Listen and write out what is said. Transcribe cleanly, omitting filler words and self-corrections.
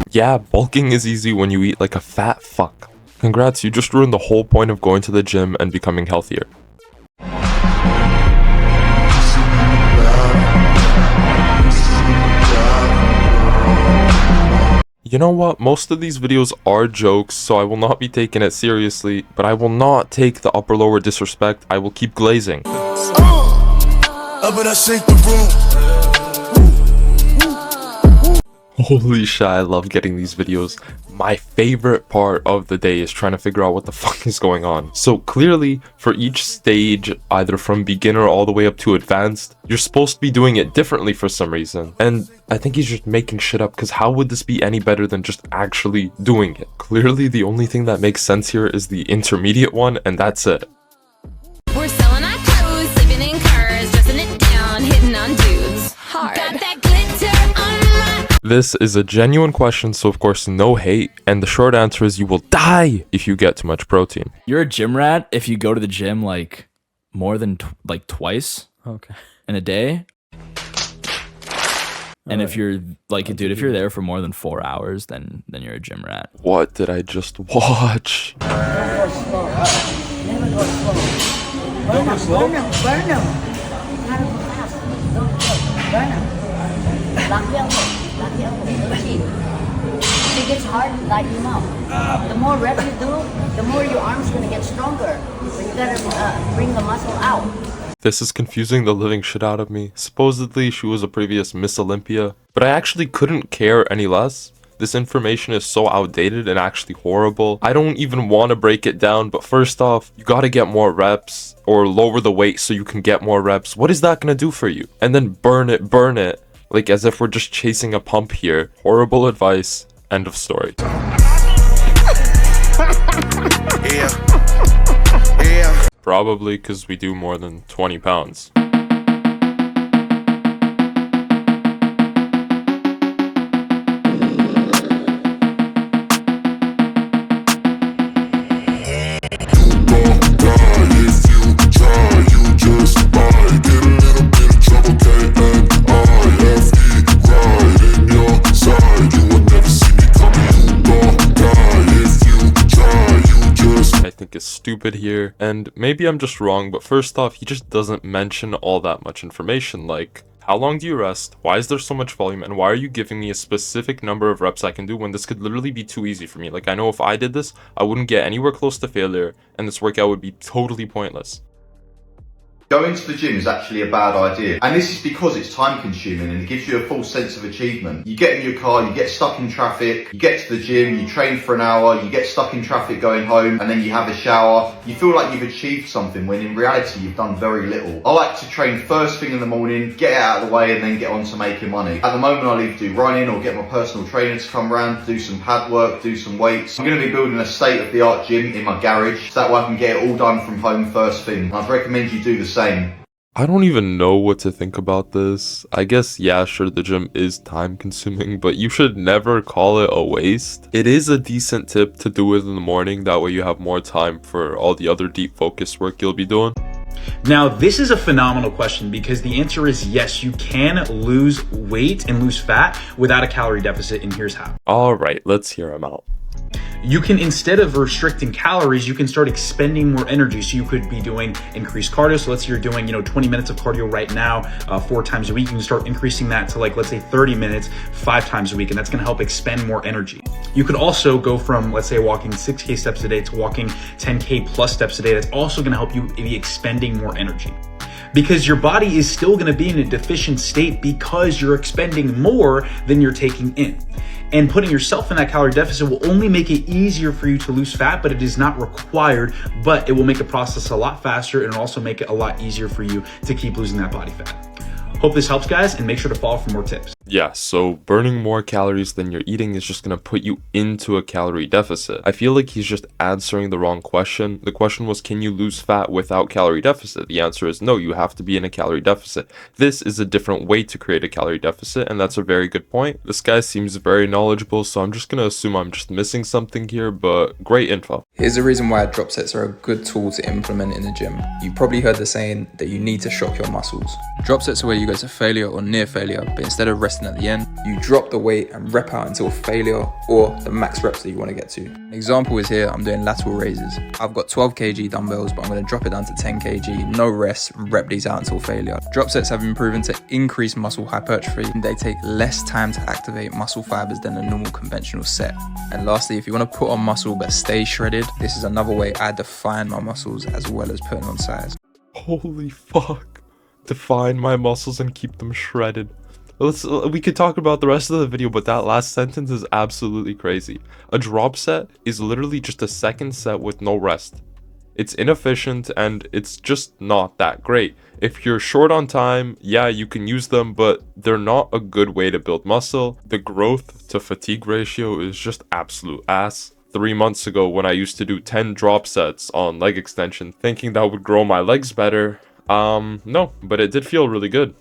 Yeah, bulking is easy when you eat like a fat fuck. Congrats, you just ruined the whole point of going to the gym and becoming healthier. You know what? Most of these videos are jokes, so I will not be taking it seriously, but I will not take the upper lower disrespect. I will keep glazing. Holy shit, I love getting these videos. My favorite part of the day is trying to figure out what the fuck is going on. So clearly, for each stage, either from beginner all the way up to advanced, you're supposed to be doing it differently for some reason. And I think he's just making shit up, because how would this be any better than just actually doing it? Clearly, the only thing that makes sense here is the intermediate one, and that's it. We're selling our clothes, sleeping in cars, dressing it down, hitting on dudes. Hard. Got that glitter on my... This is a genuine question, so of course no hate, and the short answer is you will die if you get too much protein. You're a gym rat if you go to the gym like more than twice in a day. And if you're like, dude, if you're there for more than 4 hours, then you're a gym rat. What did I just watch? Never go slow. Burn them. Burn them. Burn them. Gotta go fast. Don't go. Burn them. Lock the elbow. Lock the elbow. Cheat. If it gets hard, lighten them up. The more reps you do, the more your arm's gonna get stronger. But you gotta bring the muscle out. This is confusing the living shit out of me. Supposedly, she was a previous Miss Olympia, but I actually couldn't care any less. This information is so outdated and actually horrible. I don't even want to break it down, but first off, you gotta get more reps or lower the weight so you can get more reps. What is that gonna do for you? And then burn it, like as if we're just chasing a pump here. Horrible advice. End of story. Probably because we do more than 20 pounds. Is stupid here, and maybe I'm just wrong, but first off, he just doesn't mention all that much information, like how long do you rest, why is there so much volume, and why are you giving me a specific number of reps I can do when this could literally be too easy for me. Like, I know if I did this, I wouldn't get anywhere close to failure, and this workout would be totally pointless. Going to the gym is actually a bad idea, and this is because it's time consuming and it gives you a false sense of achievement. You get in your car, you get stuck in traffic, you get to the gym, you train for an hour, you get stuck in traffic going home, and then you have a shower. You feel like you've achieved something when in reality you've done very little. I like to train first thing in the morning, get it out of the way, and then get on to making money. At the moment I either do running or get my personal trainer to come around, do some pad work, do some weights. I'm going to be building a state-of-the-art gym in my garage, so that way I can get it all done from home first thing. I'd recommend you do the same. I don't even know what to think about this. I guess, yeah, sure, the gym is time consuming, but you should never call it a waste. It is a decent tip to do it in the morning, that way you have more time for all the other deep focus work you'll be doing. Now, this is a phenomenal question because the answer is yes, you can lose weight and lose fat without a calorie deficit, and here's how. All right, let's hear him out. You can, instead of restricting calories, you can start expending more energy. So you could be doing increased cardio. So let's say you're doing, 20 minutes of cardio right now, 4 times a week. You can start increasing that to let's say 30 minutes, 5 times a week. And that's going to help expend more energy. You could also go from, let's say, walking 6K steps a day to walking 10K plus steps a day. That's also going to help you be expending more energy, because your body is still going to be in a deficient state because you're expending more than you're taking in. And putting yourself in that calorie deficit will only make it easier for you to lose fat, but it is not required, but it will make the process a lot faster and also make it a lot easier for you to keep losing that body fat. Hope this helps, guys, and make sure to follow for more tips. Yeah, so burning more calories than you're eating is just going to put you into a calorie deficit. I feel like he's just answering the wrong question. The question was, can you lose fat without calorie deficit? The answer is no, you have to be in a calorie deficit. This is a different way to create a calorie deficit, and that's a very good point. This guy seems very knowledgeable, so I'm just going to assume I'm just missing something here, but great info. Here's the reason why drop sets are a good tool to implement in the gym. You probably heard the saying that you need to shock your muscles. Drop sets are where you go to failure or near failure, but instead of resting at the end, you drop the weight and rep out until failure or the max reps that you want to get to. An example is here, I'm doing lateral raises. I've got 12 kg dumbbells, but I'm going to drop it down to 10 kg, no rest, and rep these out until failure. Drop sets have been proven to increase muscle hypertrophy, and they take less time to activate muscle fibers than a normal conventional set. And lastly, if you want to put on muscle but stay shredded, this is another way I define my muscles as well as putting on size. Holy fuck. Define my muscles and keep them shredded. We could talk about the rest of the video, but that last sentence is absolutely crazy. A drop set is literally just a second set with no rest. It's inefficient and it's just not that great. If you're short on time, yeah, you can use them, but they're not a good way to build muscle. The growth to fatigue ratio is just absolute ass. 3 months ago, when I used to do 10 drop sets on leg extension, thinking that would grow my legs better, no, but it did feel really good.